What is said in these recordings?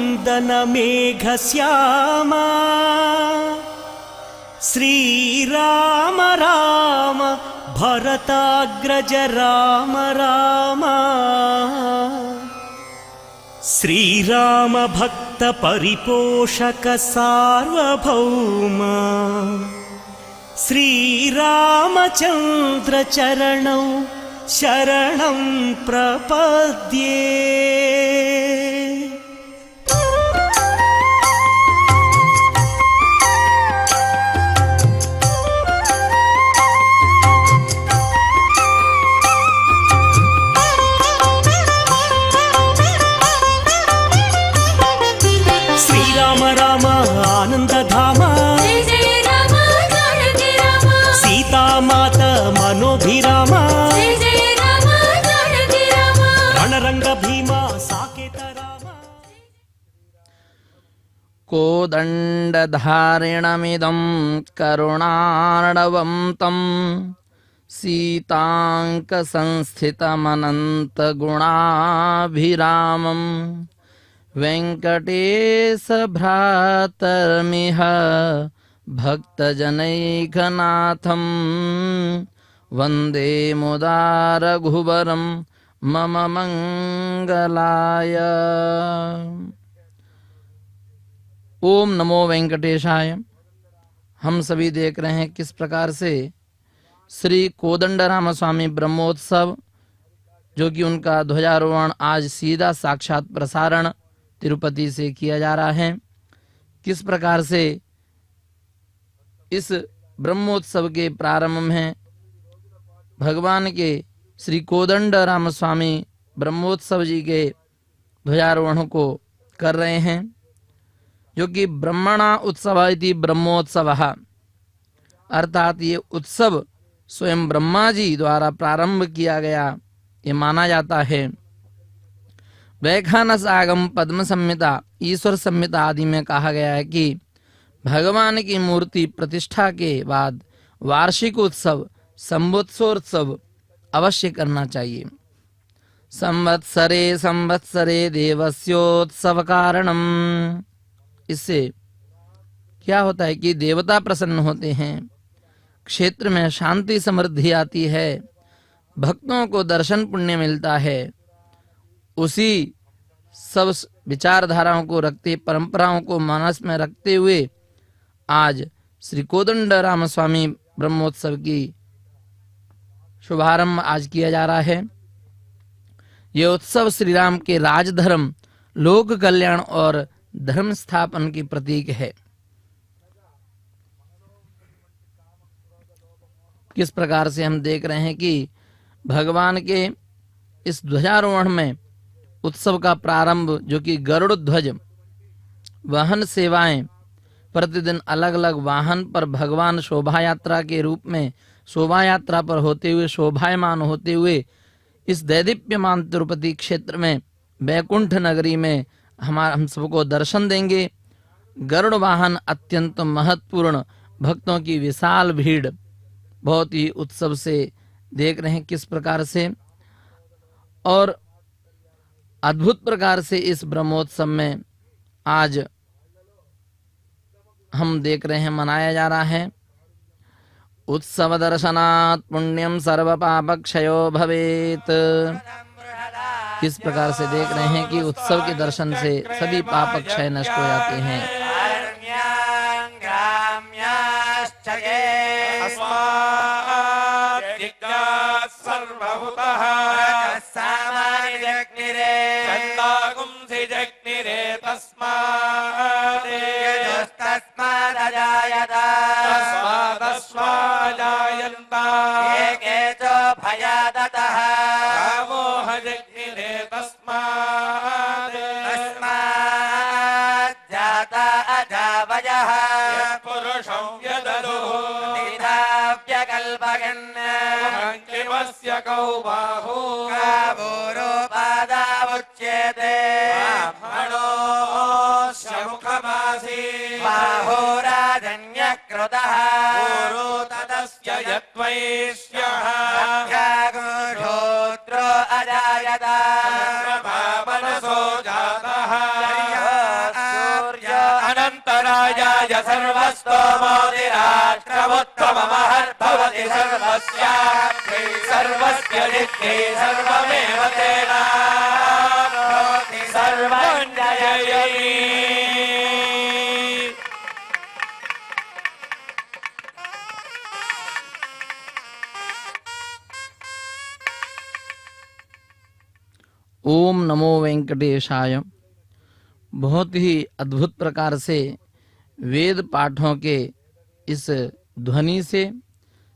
नन्दन मेघश्यामा श्रीराम राम भरताग्रज राम राम श्रीराम भक्त परिपोषक सार्वभौम श्रीरामचन्द्र चरणौ शरणं प्रपद्ये। श्रीराम राम आनंदधाम सीता मात मनोभिराम रणरंग भीमा साकेत राम। कोदण्डधारिणमिदं करुणार्णवं तं सीताङ्कसंस्थितमनन्तगुणाभिरामं वेङ्कटेश भ्रातरमिह भक्तजनैकनाथं वन्दे मुदा रघुवरं मम मंगलाय। ओम नमो वेंकटेशाय। हम सभी देख रहे हैं किस प्रकार से श्री कोदंडराम स्वामी ब्रह्मोत्सव, जो कि उनका ध्वजारोहण आज सीधा साक्षात प्रसारण तिरुपति से किया जा रहा है, किस प्रकार से इस ब्रह्मोत्सव के प्रारंभ में भगवान के श्री कोदंडराम स्वामी ब्रह्मोत्सव जी के ध्वजारोहण को कर रहे हैं, जो कि ब्रह्मणा उत्सव इति ब्रह्मोत्सवः, अर्थात ये उत्सव स्वयं ब्रह्मा जी द्वारा प्रारंभ किया गया ये माना जाता है। वैखानस आगम पद्म संहिता ईश्वर संहिता आदि में कहा गया है कि भगवान की मूर्ति प्रतिष्ठा के बाद वार्षिक उत्सव संवत्सरोत्सव अवश्य करना चाहिए। संवत्सरे संवत्सरे देवस्योत्सव कारणम, इससे क्या होता है कि देवता प्रसन्न होते हैं, क्षेत्र में शांति समृद्धि आती है, भक्तों को दर्शन पुण्य मिलता है। उसी सब विचारधाराओं को रखते, परंपराओं को मानस में रखते हुए आज श्री कोदंडराम स्वामी ब्रह्मोत्सव की शुभारंभ आज किया जा रहा है। यह उत्सव श्री राम के राजधर्म, लोक कल्याण और धर्म स्थापन की प्रतीक है। किस प्रकार से हम देख रहे हैं कि भगवान के इस ध्वजारोहण में उत्सव का प्रारंभ, जो कि गरुड़ ध्वज वाहन सेवाएं, प्रतिदिन अलग अलग वाहन पर भगवान शोभा यात्रा के रूप में शोभा यात्रा पर होते हुए, शोभायमान होते हुए इस दैदीप्यमान तिरुपति क्षेत्र में बैकुंठ नगरी में हम सबको दर्शन देंगे। गरुड़ वाहन अत्यंत महत्वपूर्ण, भक्तों की विशाल भीड़ बहुत ही उत्सव से देख रहे हैं किस प्रकार से, और अद्भुत प्रकार से इस ब्रह्मोत्सव में आज हम देख रहे हैं मनाया जा रहा है। उत्सव दर्शनात् पुण्यम सर्व पाप क्षयो भवेत। किस प्रकार से देख रहे हैं कि उत्सव के दर्शन से सभी पाप क्षय नष्ट हो जाते हैं। अनन्तरायाय सर्वस्तोमोदिराष्ट्रमुत्तममहद्भवति सर्वस्याग्रे सर्वस्य जित्ते सर्वमेव तेनाप्नोति सर्वं जयति। ओम नमो वेंकटेशाय। बहुत ही अद्भुत प्रकार से वेद पाठों के इस ध्वनि से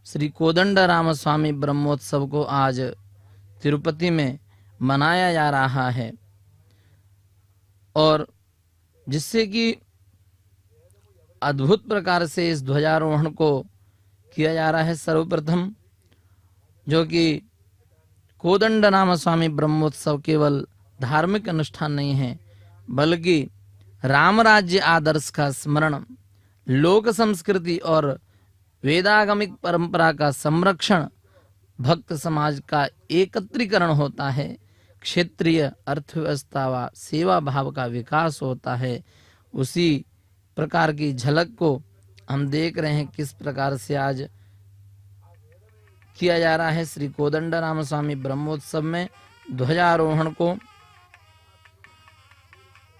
श्री कोदंडराम स्वामी ब्रह्मोत्सव को आज तिरुपति में मनाया जा रहा है, और जिससे कि अद्भुत प्रकार से इस ध्वजारोहण को किया जा रहा है। सर्वप्रथम जो कि कोदंडराम स्वामी ब्रह्मोत्सव केवल धार्मिक अनुष्ठान नहीं है, बल्कि राम राज्य आदर्श का स्मरण, लोक संस्कृति और वेदागमिक परंपरा का संरक्षण, भक्त समाज का एकत्रीकरण होता है, क्षेत्रीय अर्थव्यवस्था व सेवा भाव का विकास होता है। उसी प्रकार की झलक को हम देख रहे हैं किस प्रकार से आज किया जा रहा है। श्री कोदंडराम स्वामी ब्रह्मोत्सव में ध्वजारोहण को,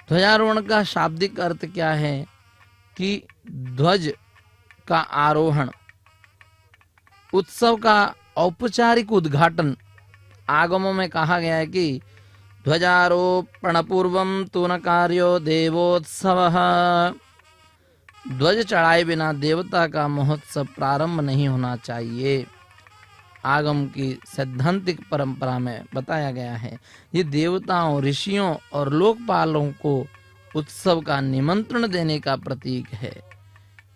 ध्वजारोहण का शाब्दिक अर्थ क्या है कि ध्वज का आरोहण, उत्सव का औपचारिक उद्घाटन। आगमों में कहा गया है कि ध्वजारोपण पूर्वम तु न कार्यो देवोत्सवः, ध्वज चढ़ाए बिना देवता का महोत्सव प्रारंभ नहीं होना चाहिए। आगम की सैद्धांतिक परंपरा में बताया गया है। ये देवताओं, ऋषियों और लोकपालों को उत्सव का निमंत्रण देने का प्रतीक है।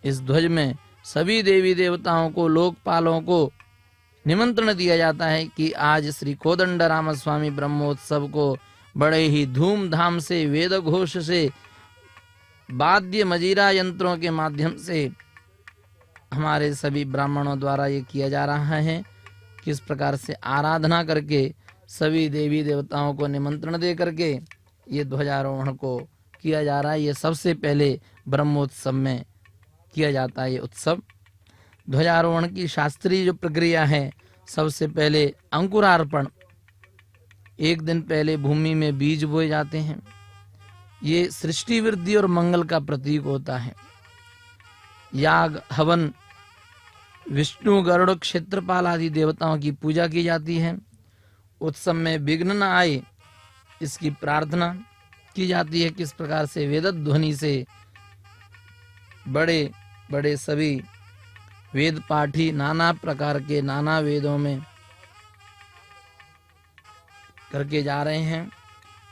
इस ध्वज में सभी देवी देवताओं को, लोकपालों को निमंत्रण दिया जाता है कि आज श्री कोदंडराम स्वामी ब्रह्मोत्सव को बड़े ही धूमधाम से, वेद घोष से, वाद्य मजीरा यंत्रों के माध्यम से हमारे सभी ब्राह्मणों द्वारा ये किया जा रहा है। किस प्रकार से आराधना करके सभी देवी देवताओं को निमंत्रण दे करके ये ध्वजारोहण को किया जा रहा है। ये सबसे पहले ब्रह्मोत्सव में किया जाता है। ये उत्सव ध्वजारोहण की शास्त्रीय जो प्रक्रिया है, सबसे पहले अंकुरार्पण, एक दिन पहले भूमि में बीज बोए जाते हैं। ये सृष्टि वृद्धि और मंगल का प्रतीक होता है। याग, हवन, विष्णु, गरुड़, क्षेत्रपाल आदि देवताओं की पूजा की जाती है। उत्सव में विघ्न न आए इसकी प्रार्थना की जाती है। किस प्रकार से वेद ध्वनि से बड़े बड़े सभी वेद पाठी नाना प्रकार के नाना वेदों में करके जा रहे हैं,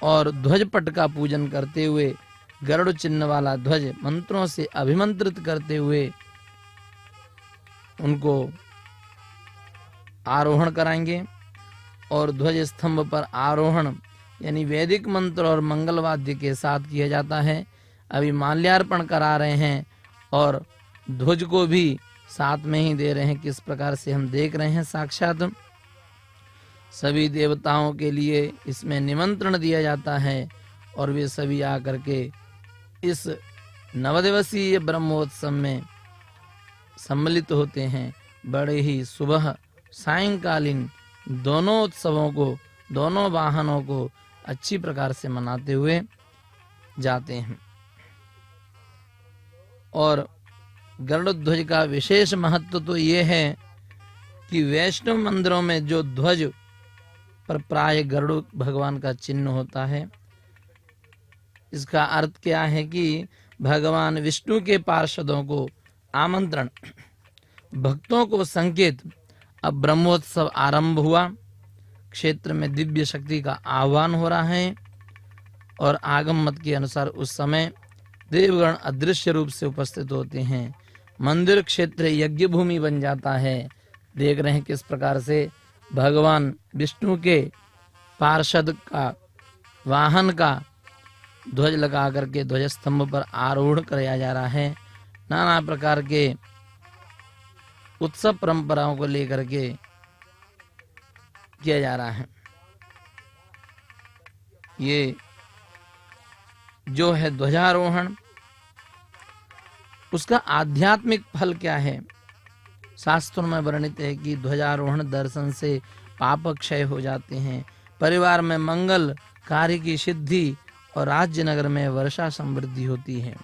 और ध्वज पट का पूजन करते हुए गरुड़ चिन्ह वाला ध्वज मंत्रों से अभिमंत्रित करते हुए उनको आरोहण कराएंगे। और ध्वज स्तंभ पर आरोहण यानी वैदिक मंत्र और मंगल वाद्य के साथ किया जाता है। अभी माल्यार्पण करा रहे हैं और ध्वज को भी साथ में ही दे रहे हैं। किस प्रकार से हम देख रहे हैं, साक्षात सभी देवताओं के लिए इसमें निमंत्रण दिया जाता है और वे सभी आकर के इस नवदिवसीय ब्रह्मोत्सव में सम्मिलित होते हैं। बड़े ही सुबह सायंकालीन दोनों उत्सवों को, दोनों वाहनों को अच्छी प्रकार से मनाते हुए जाते हैं। और गरुड़ ध्वज का विशेष महत्व तो ये है कि वैष्णव मंदिरों में जो ध्वज पर प्राय गरुड़ भगवान का चिन्ह होता है, इसका अर्थ क्या है कि भगवान विष्णु के पार्षदों को आमंत्रण, भक्तों को संकेत। अब ब्रह्मोत्सव आरंभ हुआ, क्षेत्र में दिव्य शक्ति का आह्वान हो रहा है और आगम मत के अनुसार उस समय देवगण अदृश्य रूप से उपस्थित होते हैं। मंदिर क्षेत्र यज्ञ भूमि बन जाता है। देख रहे हैं किस प्रकार से भगवान विष्णु के पार्षद का वाहन का ध्वज लगा करके ध्वज स्तंभ पर आरोहण कराया जा रहा है। नाना प्रकार के उत्सव परंपराओं को लेकर के किया जा रहा है। ये जो है ध्वजारोहण, उसका आध्यात्मिक फल क्या है? शास्त्रों में वर्णित है कि ध्वजारोहण दर्शन से पाप क्षय हो जाते हैं, परिवार में मंगल, कार्य की सिद्धि और राज्य नगर में वर्षा समृद्धि होती है।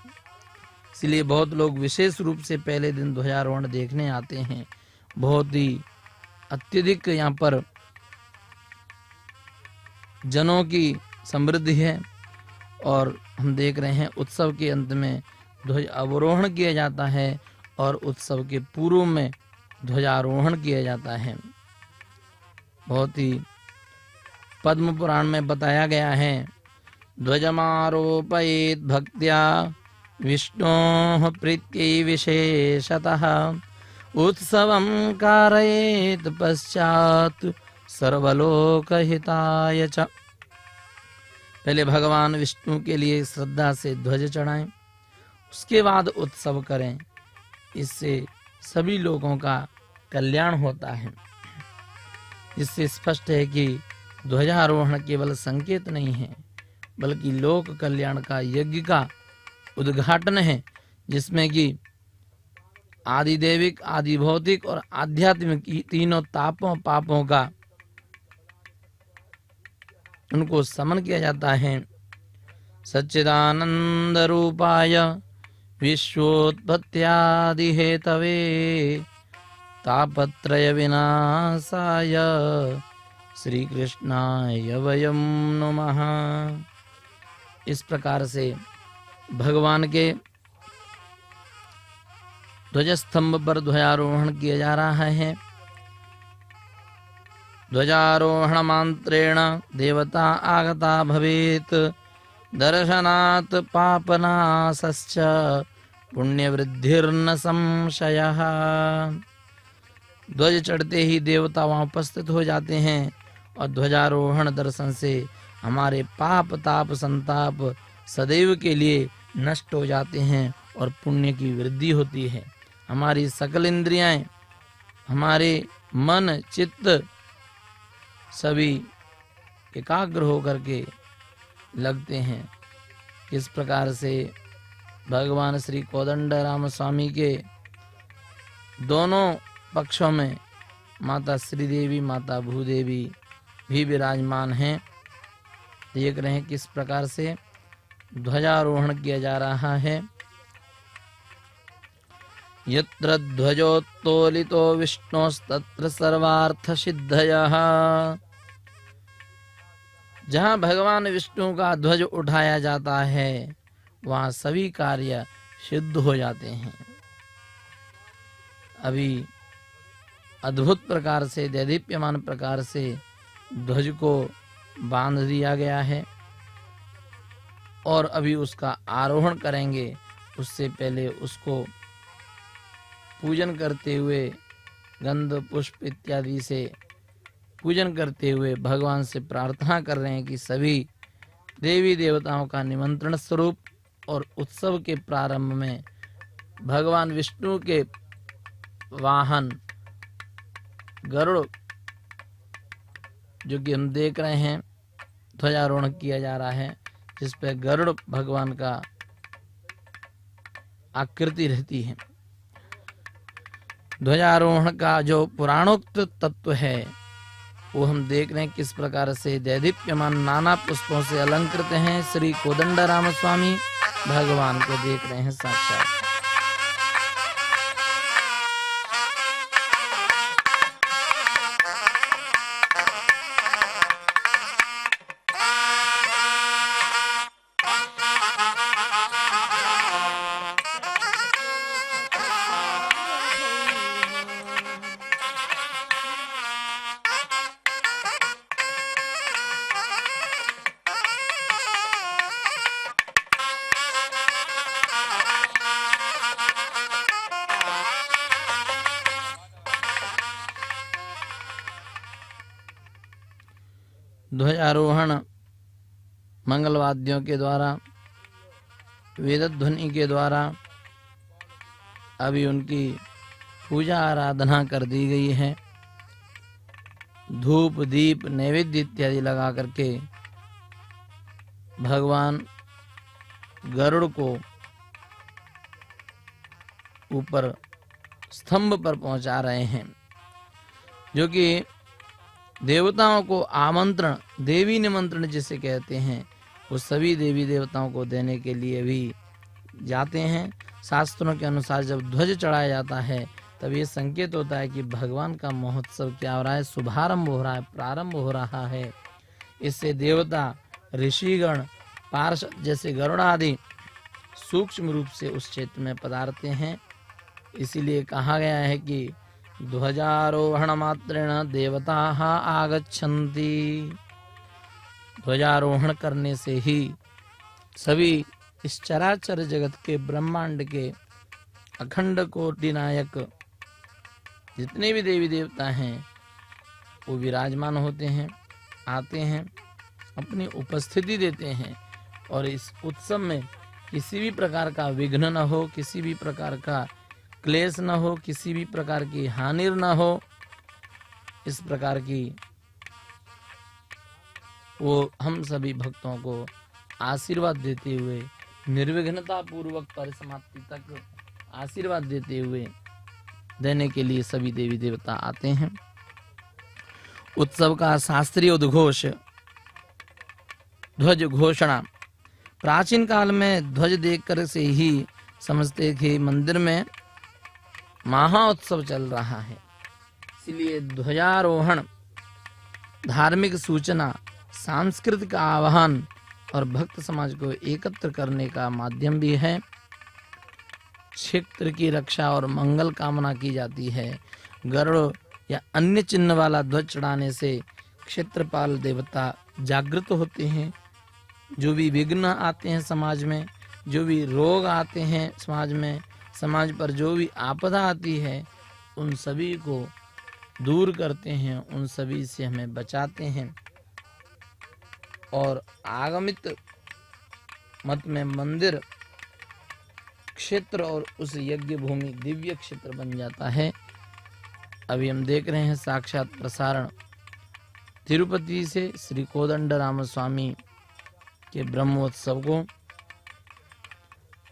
इसलिए बहुत लोग विशेष रूप से पहले दिन ध्वजारोहण देखने आते हैं। बहुत ही अत्यधिक यहाँ पर जनों की समृद्धि है और हम देख रहे हैं उत्सव के अंत में ध्वज अवरोहण किया जाता है और उत्सव के पूर्व में ध्वजारोहण किया जाता है। बहुत ही पद्म पुराण में बताया गया है, ध्वजमारोपयेत् भक्त्या विष्णोः प्रीत्यै विशेषतः उत्सवं कारयेत् पश्चात् सर्वलोकहिताय च। पहले भगवान विष्णु के लिए श्रद्धा से ध्वज चढ़ाएं, उसके बाद उत्सव करें। इससे सभी लोगों का कल्याण होता है। इससे स्पष्ट है कि ध्वजारोहण केवल संकेत नहीं है, बल्कि लोक कल्याण का यज्ञ का उद्घाटन है, जिसमें कि आदि दैविक, आदि भौतिक और आध्यात्मिक तीनों तापों पापों का उनको समन किया जाता है। सच्चिदानंद रूपाय विश्वोत्पत्त्यादि हेतवे तापत्रय विनाशाय श्री कृष्णाय वयं नमः। इस प्रकार से भगवान के ध्वजस्तंभ पर ध्वजारोहण किया जा रहा है। ध्वजारोहण मंत्रेण देवता आगता भवेत्, दर्शनात् पापनाशश्च पुण्यवृद्धिर्न संशयः। ध्वज चढ़ते ही देवता वहां उपस्थित हो जाते हैं और ध्वजारोहण दर्शन से हमारे पाप ताप संताप सदैव के लिए नष्ट हो जाते हैं और पुण्य की वृद्धि होती है। हमारी सकल इंद्रियां, हमारे मन चित्त सभी एकाग्र होकर के लगते हैं। इस प्रकार से भगवान श्री कोदंडराम स्वामी के दोनों पक्षों में माता श्री देवी, माता भूदेवी भी विराजमान हैं। देख रहे हैं किस प्रकार से ध्वजारोहण किया जा रहा है। यत्र ध्वजोत्तोलितो विष्णोस्तत्र सर्वार्थ सिद्धयः। जहाँ भगवान विष्णु का ध्वज उठाया जाता है वहाँ सभी कार्य सिद्ध हो जाते हैं। अभी अद्भुत प्रकार से, दैदीप्यमान प्रकार से ध्वज को बांध दिया गया है और अभी उसका आरोहण करेंगे। उससे पहले उसको पूजन करते हुए, गंध पुष्प इत्यादि से पूजन करते हुए भगवान से प्रार्थना कर रहे हैं कि सभी देवी देवताओं का निमंत्रण स्वरूप और उत्सव के प्रारंभ में भगवान विष्णु के वाहन गरुड़, जो कि हम देख रहे हैं ध्वजारोहण किया जा रहा है, जिस पर गरुड़ भगवान का आकृति रहती है। ध्वजारोहण का जो पुराणोक्त तत्व है वो हम देख रहे हैं किस प्रकार से दैदीप्यमान नाना पुष्पों से अलंकृत हैं। श्री कोदंडराम स्वामी भगवान को देख रहे हैं साक्षात। ध्वजारोहण मंगलवाद्यों के द्वारा, वेदध्वनि के द्वारा अभी उनकी पूजा आराधना कर दी गई है। धूप दीप नैवेद्य इत्यादि लगा करके भगवान गरुड़ को ऊपर स्तंभ पर पहुंचा रहे हैं, जो कि देवताओं को आमंत्रण, देवी निमंत्रण जिसे कहते हैं, वो सभी देवी देवताओं को देने के लिए भी जाते हैं। शास्त्रों के अनुसार जब ध्वज चढ़ाया जाता है तब ये संकेत होता है कि भगवान का महोत्सव क्या हो रहा है, शुभारंभ हो रहा है, प्रारंभ हो रहा है। इससे देवता, ऋषिगण, पार्षद जैसे गरुड़ आदि सूक्ष्म रूप से उस क्षेत्र में पधारते हैं। इसीलिए कहा गया है कि ध्वजारोहण मात्रेण देवता आगच्छन्ति। ध्वजारोहण करने से ही सभी इस चराचर जगत के, ब्रह्मांड के अखंड कोटि नायक जितने भी देवी देवता हैं वो विराजमान होते हैं, आते हैं, अपनी उपस्थिति देते हैं। और इस उत्सव में किसी भी प्रकार का विघ्न न हो, किसी भी प्रकार का क्लेश न हो, किसी भी प्रकार की हानि न हो, इस प्रकार की वो हम सभी भक्तों को आशीर्वाद देते हुए, निर्विघ्नता पूर्वक परिसमाप्ति तक आशीर्वाद देते हुए देने के लिए सभी देवी देवता आते हैं। उत्सव का शास्त्रीय उद्घोष ध्वज घोषणा। प्राचीन काल में ध्वज देखकर से ही समझते थे मंदिर में महाउत्सव चल रहा है। इसलिए ध्वजारोहण धार्मिक सूचना, सांस्कृतिक आह्वान और भक्त समाज को एकत्र करने का माध्यम भी है। क्षेत्र की रक्षा और मंगल कामना की जाती है। गरुड़ या अन्य चिन्ह वाला ध्वज चढ़ाने से क्षेत्रपाल देवता जागृत होते हैं। जो भी विघ्न आते हैं समाज में, जो भी रोग आते हैं समाज में, समाज पर जो भी आपदा आती है, उन सभी को दूर करते हैं, उन सभी से हमें बचाते हैं। और आगमित मत में मंदिर, क्षेत्र और उस यज्ञ भूमि दिव्य क्षेत्र बन जाता है। अभी हम देख रहे हैं साक्षात प्रसारण तिरुपति से श्री कोदंडराम स्वामी के ब्रह्मोत्सव को।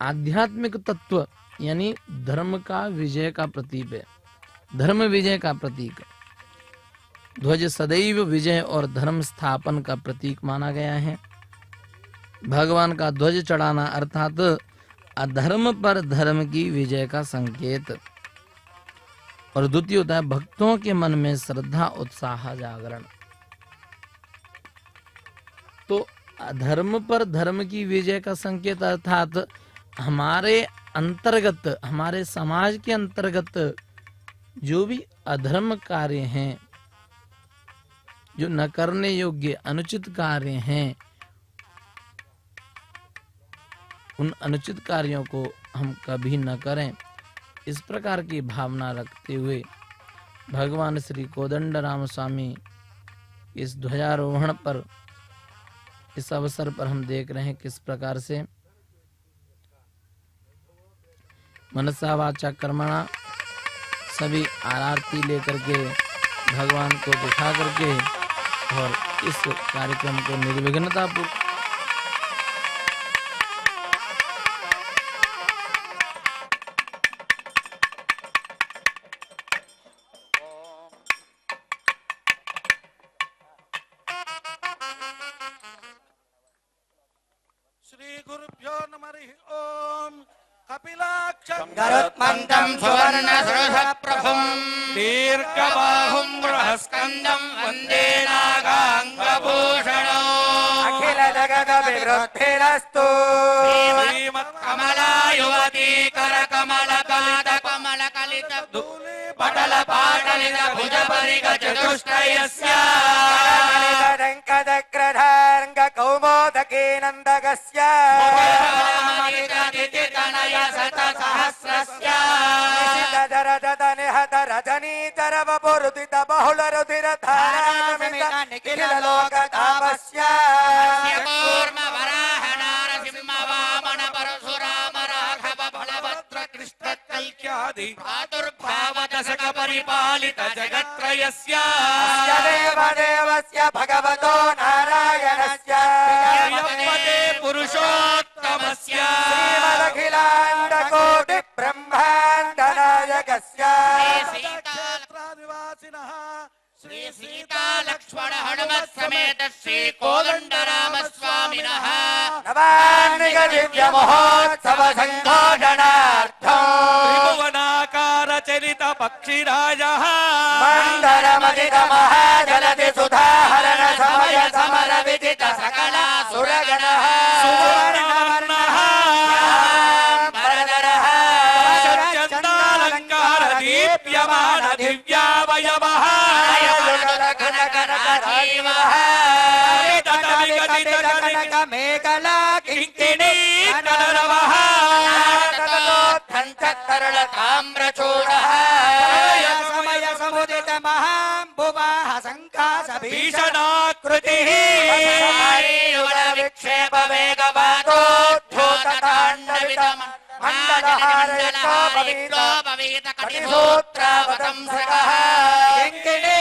आध्यात्मिक तत्व यानी धर्म का विजय का प्रतीक है, धर्म विजय का प्रतीक। ध्वज सदैव विजय और धर्म स्थापन का प्रतीक माना गया है। भगवान का ध्वज चढ़ाना अर्थात अधर्म पर धर्म की विजय का संकेत। और द्वितीय होता है भक्तों के मन में श्रद्धा, उत्साह, जागरण। तो अधर्म पर धर्म की विजय का संकेत अर्थात हमारे अंतर्गत, हमारे समाज के अंतर्गत जो भी अधर्म कार्य हैं, जो न करने योग्य अनुचित कार्य हैं, उन अनुचित कार्यों को हम कभी न करें, इस प्रकार की भावना रखते हुए भगवान श्री कोदंडराम स्वामी इस ध्वजारोहण पर, इस अवसर पर हम देख रहे हैं किस प्रकार से मनसा वाचा कर्मणा सभी आरती लेकर के भगवान को दिखा करके और इस कार्यक्रम को निर्विघ्नता पूर्वक श्री गुरुभ्यो नमः। ओम कपिलाक्षं गरुत्मन्तं सुवर्णसुरसप्रभुं दीर्घबाहुं बृहस्कन्दं वन्दे नागाङ्गभूषणम् अखिलजगदभिवृद्धिरस्तु श्रीमत्कमलायुवती करकमलकादकमलकलित पटलपाटलित भुजपरिगचतुष्टयस्य वेङ्कटग्रधार्ङ्ग कौमोदकी नन्दकस्य निहत रजनीचर वपुरुदित बहुल रुधिर धारामित लोकतापस्य भातुर्भावदशक परिपालित जगत्त्रयस्य देवदेवस्य भगवतो नारायणस्य पुरुषोत्तमस्य श्रीमदखिलाण्डकोटि ब्रह्माण्ड सर्गस्य श्री सीता लक्ष्मण हनुमत् समेत श्री कोदंडराम स्वामिनः नवान्निक दिव्य महोत्सव संघोषणार्थं त्रिभुवनाकार चरित पक्षिराजः मंदर मदित महाजलधि सुधाहरण समय समर विदित सकला सुरगणः सुवर्णवर्णः भरधरः चंदालंकार दीप्यमान दिव्यावयवः मेघला किङ्किणी कलरवः तरल ताम्रचूडः समय समुदित महाम्बुवाः शङ्कास भीषणाकृतिः विक्षेप वेगवादोद्धूत ताण्डवितम् मण्डलहारितोपवीत किङ्किणी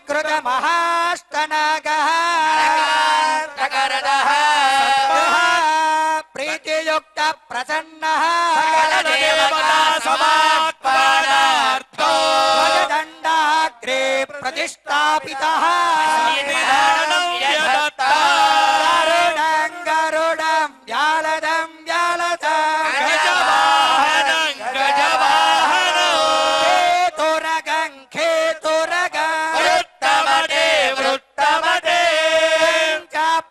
कृत महास्तनागः प्रीतियुक्त प्रसन्नः देवता समात्मानार्थो दण्डाग्रे प्रतिष्ठापितः गरुडं गरुडं व्यालदं व्यालदं खेतुरगं खेतुरगं वृत्तमदे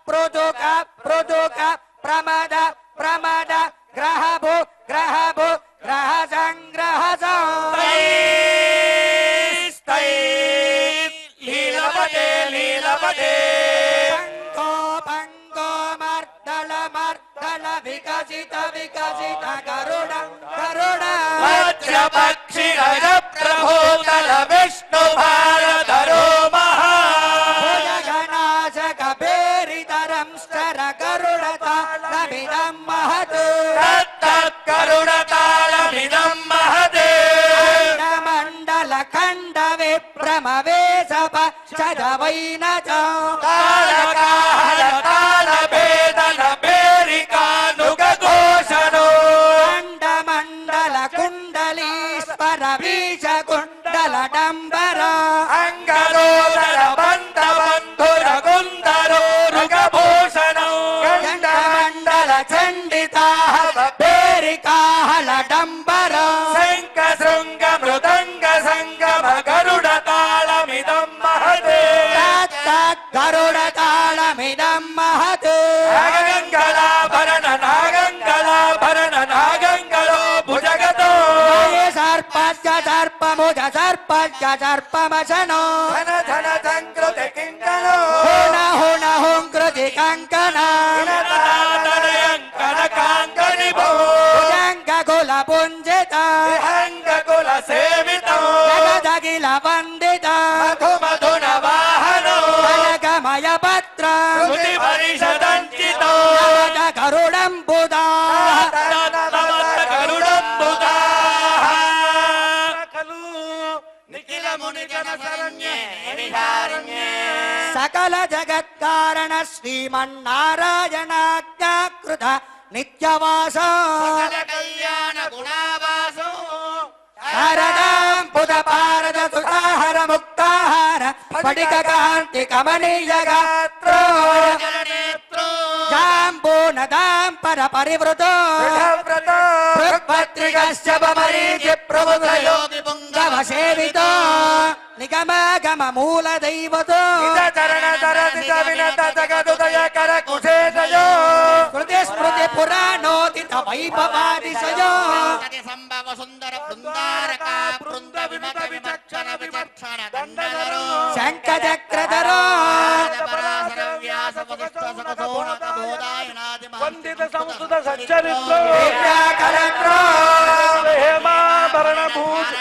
पृदुक पृदुक प्रमद प्रमद ग्रहभु ग्रहभु ग्रह संग्रह लीलपदे लीलपदे पंको पंको मर्दल मर्दल विकसित विकसित गरुड गरुड वज्रपक्षि गज प्रभूतल विष्णु भारधरो महा भुजगणाशक भेरितरं स्तर गरुडतालमिदं महत् तत्तत्करुणतालमिदं महदे मंडल खंड विप्रमवेशप चदवैनच तालकालतालभेदन भेरिकानुगघोषणो मंडल कुंडलीश्वर बीज कुंडल डंबर अंगरोदर बंध बंधुर गुंदरो रुगभूषणो मंडल चंडिता भेरिकाहल डंबर शंख शृंग मृदंग संगम गरुड तालमिदं महदे गरुड तालमिदं महत् नागंगलाभरण नागंगलाभरण नागंगलो भुजगतो सर्पस्य सर्पमुज सर्पस्य सर्पमशनो धन धन संकृति किंकनो हुण हुण हुंकृति कंकण कनकांकनिभो भुजंग कुल पुंजित अंगकुल सेवितो जगदगिल वंदित मधु मधुन वाहनो कनकमय पत्र स्तुति परिषदंचितो नवद गरुडं बुधा गरुडंबुधा खलु निखिल मुनिजन शरण्ये विहारिण्ये सकल जगत्कारण श्रीमन्नारायणाज्ञाकृत नित्यवास कल्याण गुणावासो शारदां पुद पारद सुताहर मुक्ताहार स्फटिक कांति कमनीय गात्रो नेत्रो जाम्बूनदां पर परिवृतो भृत्पत्रिकश्च बमरीचि प्रमुखयो पुङ्गव सेवितो निगमागम मूल दैवतो चरण तरदित विनत जगदुदय कर कुशेषयो स्मृति स्मृति पुराणोदित वैभवादिशयो संभव सुंदर बृंदारका बृंद विमत विचक्षण विचक्षण दंडधरो शंख चक्रधरो पराशर व्यास वसिष्ठ सखोणक बोधायनादि वंदित संस्कृत सच्चरित्रो दिव्याकरत्रो हेमाभरण भूष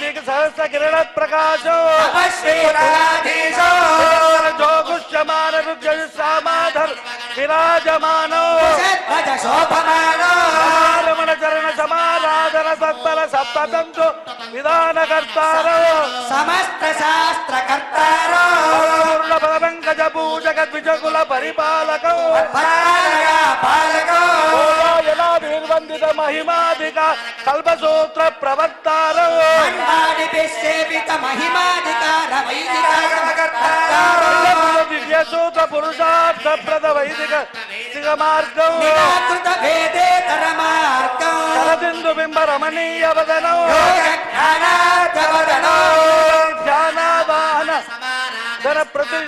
दिग सहस्र किरण प्रकाशो अपश्रीराधीशो जोगुष्यमान रुद्र सामाधर विराजमानो भज शोभमानो रमण चरण समाराधन सत्तर सप्ततंतु विधान कर्तारो समस्त शास्त्र कर्तारो पूर्ण పదపంకజ పూజక ద్విజకుల పరిపాలకో పాలకో నిర్వందిత మహిమాధిక కల్పసూత్ర ప్రవర్తారో సేవిత మహిమాధికార దివ్య సూత్ర పురుషార్థ ప్రద వైదిక మార్గం నిరాకృత భేదేతర మార్గం శరదిందు బింబ రమణీయ వదనం ధ్యానావాహన ధన ప్రతి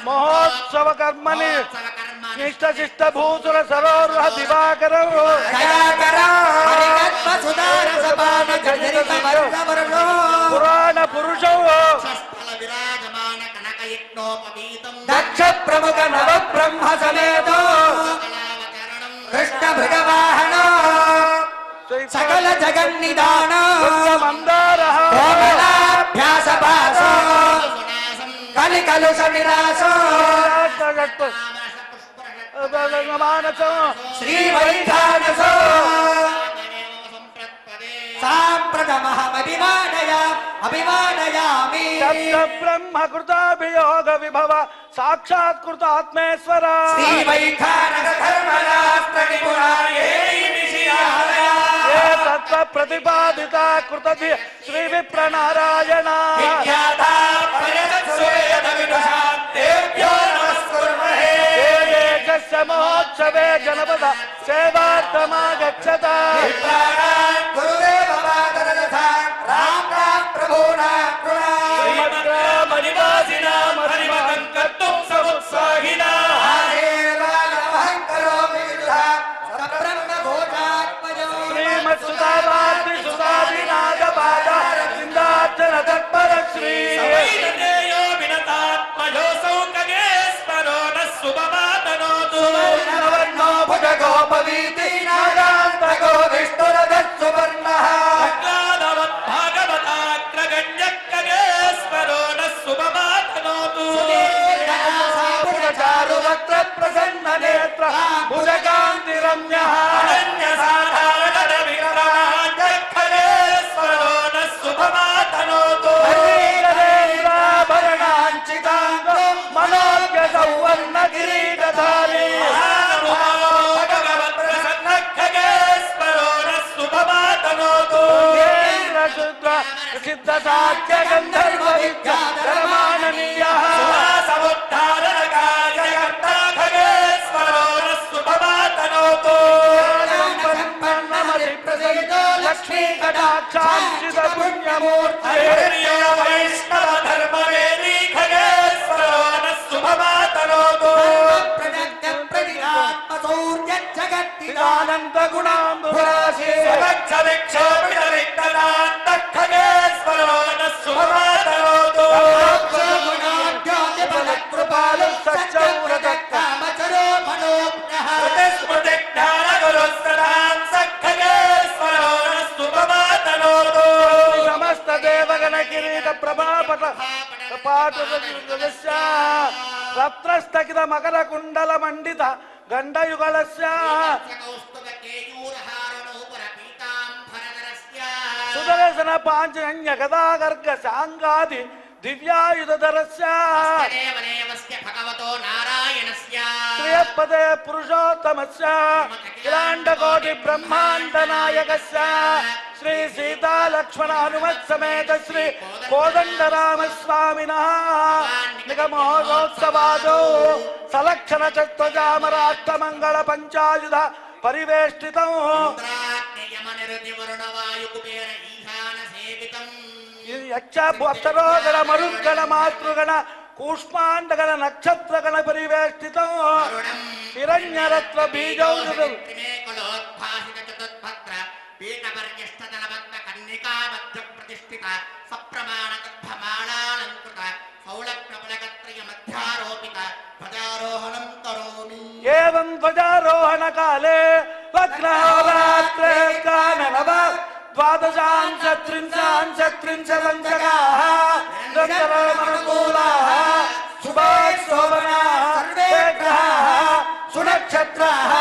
మహోత్సవ కర్మని నిష్ట శిష్ట భూసుర సరోరుహ దివాకరం పురాణ పురుషం దక్ష ప్రముఖ నవ బ్రహ్మ సమేతో కృష్ణ భృగవాహన సకల జగన్నిదాన మందార కోమలాభ్యాస భాస కలి కలుష నిరాశ మానసం శ్రీ వైఖానస అభిమానయామి బ్రహ్మ కృతాభియోగ విభవ సాక్షాత్కృత ఆత్మేశ్వర శ్రీ వైఖానస ధర్మశాస్త్ర నిపుణాయే తత్వ ప్రతిపాదిత కృత శ్రీ విప్రనారాయణ మహోత్సవే జనపద సేవార్థమాగచ్చత శ్రీమత్సుధావాది సుధాదినాథ పాద సిందార్చన తత్పర శ్రీ గోపవీతి నాగాంత గో విష్ణురగస్సువర్ణ చారు వక్ర ప్రసన్న నేత్ర భుజకాంతి రమ్య మనోజ్ఞ సౌవర్ణ కిరీటధారి సిద్ధ సాధ్య గంధర్వ విద్యామాననీయ లక్ష్మీ కటాక్షాంచిత పుణ్యమూర్తి వైష్ణవ ధర్మ వేదీ జగత్తిదానంద గుణాంబురాశి కృపాలు సచ్చౌరద కామచరో మనోజ్ఞః సమస్త దేవగణ కిరీట ప్రభాపట పాటు రత్నస్థగిత మకర కుండల మండిత గండయుగళస్య సుదర్శన పాంచజన్య గదాగర్గ సాంగాది దివ్యాయుధరస్య శ్రియపదే పురుషోత్తమస్య కిలాండకోటి బ్రహ్మాండ నాయకస్య శ్రీ సీతా లక్ష్మణ హనుమత్ సమేత శ్రీ కోదండరామస్వామినః నిగమహోత్సవాదో సలక్షణ చత్వజామరాష్టమంగళ పంచాయుధ పరివేష్టితం అప్సరోగణ మరుద్గణ మాతృగణ కూష్మాండగణ నక్షత్రగణ పరివేష్టితం హిరణ్యరత్న బీజౌషధం ఏవం ధ్వజారోహణ కాలే లగ్నహోరాత్రే కాననవ ద్వాదశాం చత్రింశ పంచకాః శుభాశోభనాః సునక్షత్రాః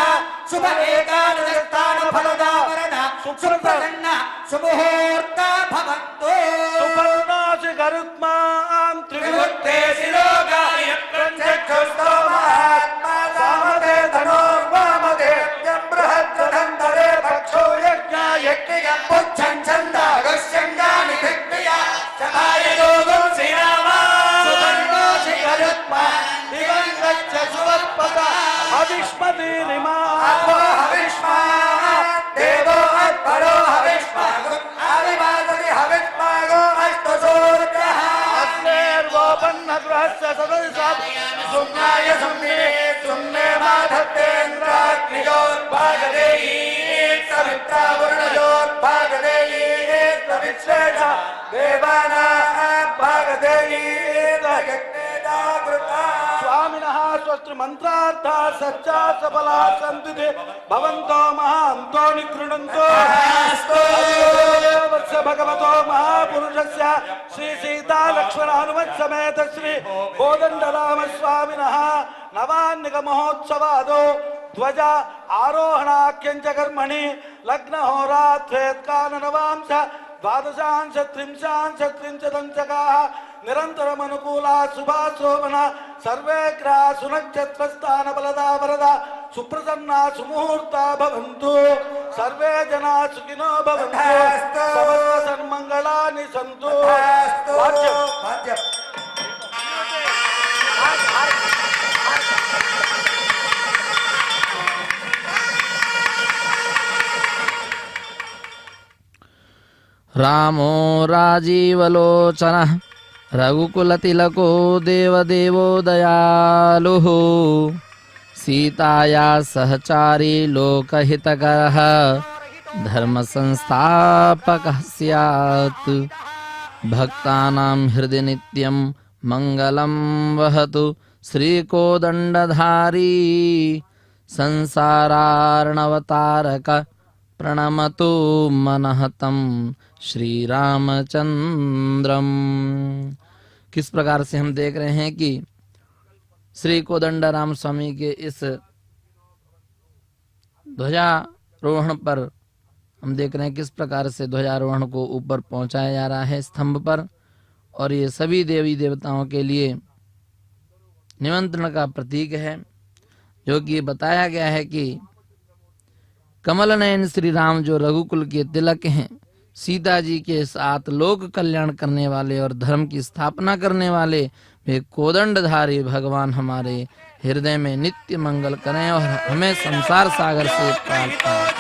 శుభ ఏకాదశస్థాన ఫలదావరణ సుప్రసన్న సుముహూర్త భవంతు సుపర్ణాసి గరుత్మాం త్రివిభక్తే శిరోగా सहस्र सदस्यं सुम्नाय सुम्ने सुम्ने माधत्तेन्द्राग्नियोर्भागदेयी सविता वरुणयोर्भागदेयी सविश्वेश देवानां भागदेयी यज्ञेदावृता स्वामिनः स्वस्ति मंत्रार्था सच्चा सफला सन्ति भवन्तो महान्तो निगृह्णन्तो वत्स भगवतो महापुरुषस्य श्री सीता लक्ष्मण हनुमत समेत श्री कोदंडराम स्वामिनः नवान्निक महोत्सवादो ध्वज आरोहणाख्यंच कर्मणि लग्न होरात्रेत्काननवांश द्वादशांश त्रिंशांश त्रिंशदंशकाः निरन्तरमनुकूला शुभा शोभना सर्वे ग्रहा सुनक्षत्रस्थान बलदा वरदा सुप्रसन्ना सुमुहूर्ता भवन्तु सर्वे जना सुखिनो भवन्तु समस्त सन्मंगलानि सन्तु रामो राजीवलोचनः रघुकुलतिलको देवदेवो दयालुः सीताया सहचारी लोकहितकरः धर्मसंस्थापकः स्यात् भक्तानां हृदि नित्यं मङ्गलं वहतु श्रीकोदण्डधारी संसारार्णवतारक प्रणमतु मनः तं श्री रामचंद्रम। किस प्रकार से हम देख रहे हैं कि श्री कोदंडराम स्वामी के इस ध्वजारोहण पर हम देख रहे हैं किस प्रकार से ध्वजारोहण को ऊपर पहुंचाया जा रहा है स्तंभ पर, और ये सभी देवी देवताओं के लिए निमंत्रण का प्रतीक है, जो कि बताया गया है कि कमल नयन श्री राम जो रघुकुल के तिलक हैं, सीता जी के साथ लोक कल्याण करने वाले और धर्म की स्थापना करने वाले वे कोदंडधारी भगवान हमारे हृदय में नित्य मंगल करें और हमें संसार सागर से पार करें।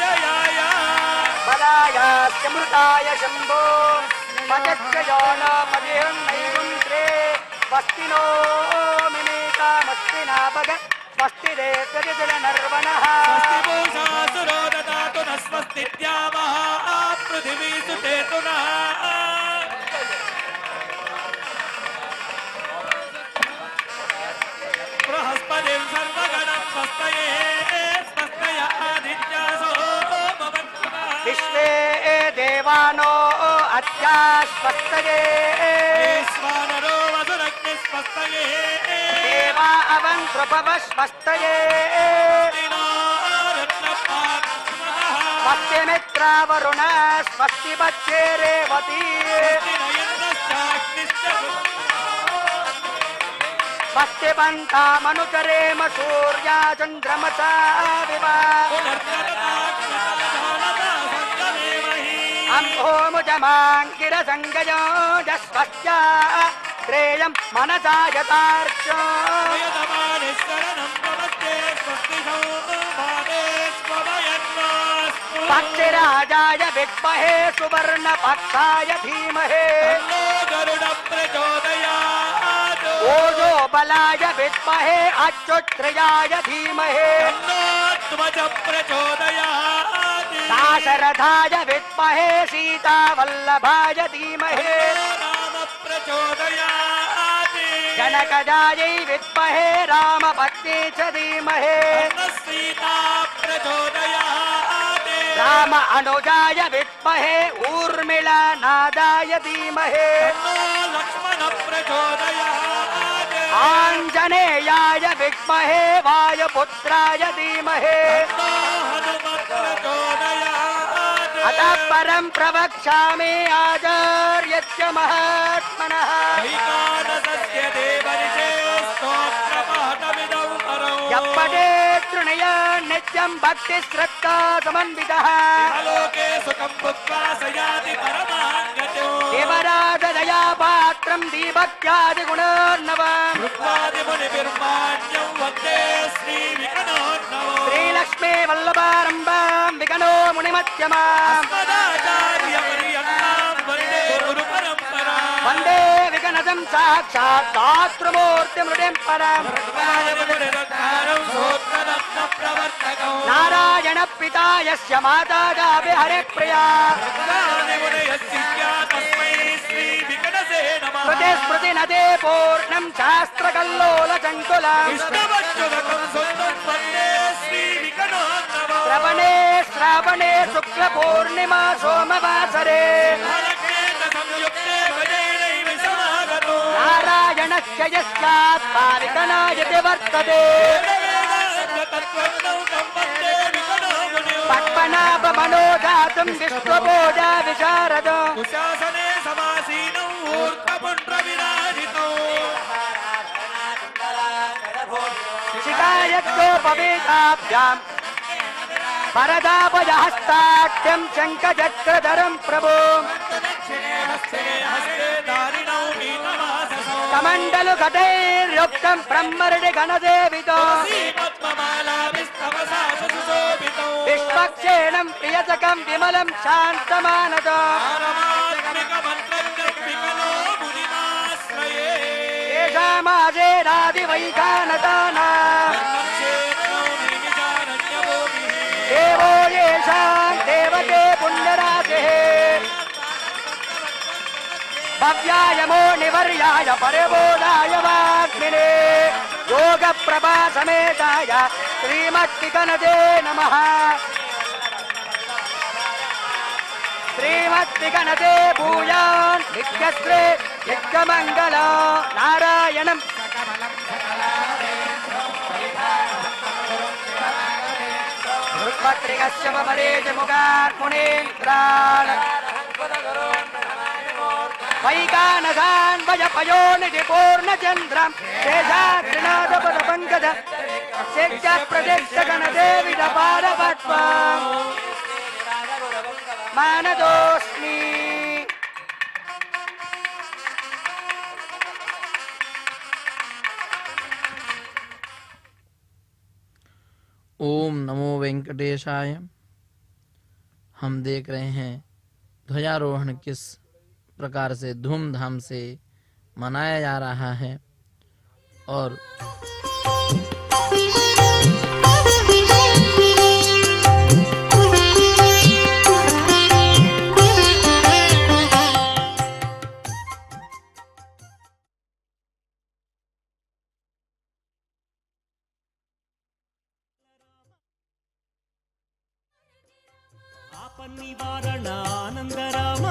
विश्वे देवानो अद्या स्वस्तये देवा अवं प्रभव स्वस्तये स्वस्ति मित्रा वरुण स्वस्ति बच्चे रेवती स्वस्ति बन्ता मनुचरेम सूर्या चन्द्रमसा विवा अम्भो मुजमाङ्गिर संगयो जस्वस्या श्रेयं मनसा यतार्चो पक्षिराजाय विद्महे सुवर्णपक्षाय धीमहि ओजो बलाय विद्महे अच्युत्र्याय धीमहि दाशरथाय विद्महे सीतावल्लभाय धीमहि जनकजायै विद्महे रामपत्नी च धीमहि राम अनुजाय विद्महे ऊर्मिला नादाय धीमहि आञ्जनेयाय विद्महे वायुपुत्राय धीमहि अतः परं प्रवक्ष्यामि आचार्यस्य महात्मनः यः पठेत् शृणुयात् नित्यं भक्तिश्रद्धा समन्वितः देवराजदया पात्रं दीभक्त्यादिगुणोर्नवम् श्रीलक्ष्मी वल्लभारम्भां विगणो मुनिमध्यमाम् वन्दे विगणज पूर्णं साक्षात् दातृमूर्तिमृतिं परम् नारायण पिता यस्य माता जापि हरिप्रिया स्मृति स्मृति नदे पूर्णं शास्त्रकल्लोलचङ्कुलम् श्रवणे श्रावणे शुक्लपूर्णिमा सोमवासरे नारायणस्य यस्यात् पाविकनायति वर्तते पद्मनाभ मनोजातं विश्वपूजा विशारद शिखायत्योपवेताभ्याम् वरदाभयहस्ताढ्यं शङ्खचक्रधरं प्रभो कमण्डलुघटैर्युक्तं ब्रह्मर्षि गणसेवितो विश्वक्षेणं प्रियसकं विमलं शान्तमानद येषामासेनादिवैखानदानाम् देवो येषां देवते पुण्यराशिः भव्यायमो निवर्याय परबोधाय वाग्मिने योगप्रभा समेताय श्रीमद्विगणते नमः श्रीमद्विगणते भूयान् नित्यश्रे नित्यमङ्गल नारायणं भृत्पत्रिकस्य ममरेज मुखात् मुनीन्द्रान् वैकानसान् भजपयोनिधिपूर्णचन्द्रं शेषाद्रिनाथपदपङ्कज शेषप्रदेशगणदेविदपादपद्मम् मानतोऽस्मि ओम नमो वेंकटेशाय। हम देख रहे हैं ध्वजारोहण किस प्रकार से धूमधाम से मनाया जा रहा है और आपन्निवारण आनंद राम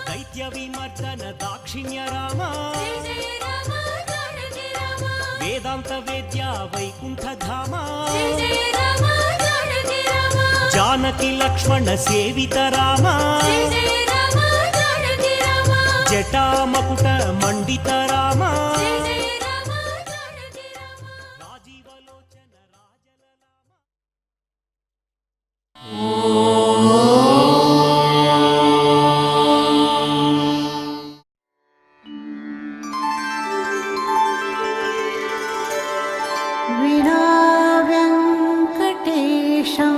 दैत्य विमर्दन दाक्षिण्य राम वेदांत वेद्या वैकुंठ धाम जानकी लक्ष्मण सेवित राम जटा मकुट मंडित राम राजीवलोचन राजललाम विना वेङ्कटेशं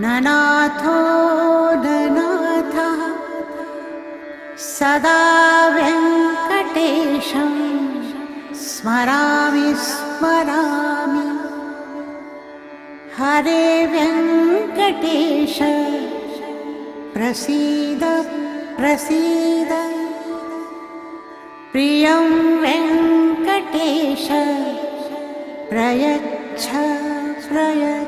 ननाथो ननाथः सदा वेङ्कटेशं स्मरामि स्मरामि हरे वेङ्कटेश प्रसीद प्रसीद प्रियं वेङ्कटेश प्रयच्छ प्रयच्छ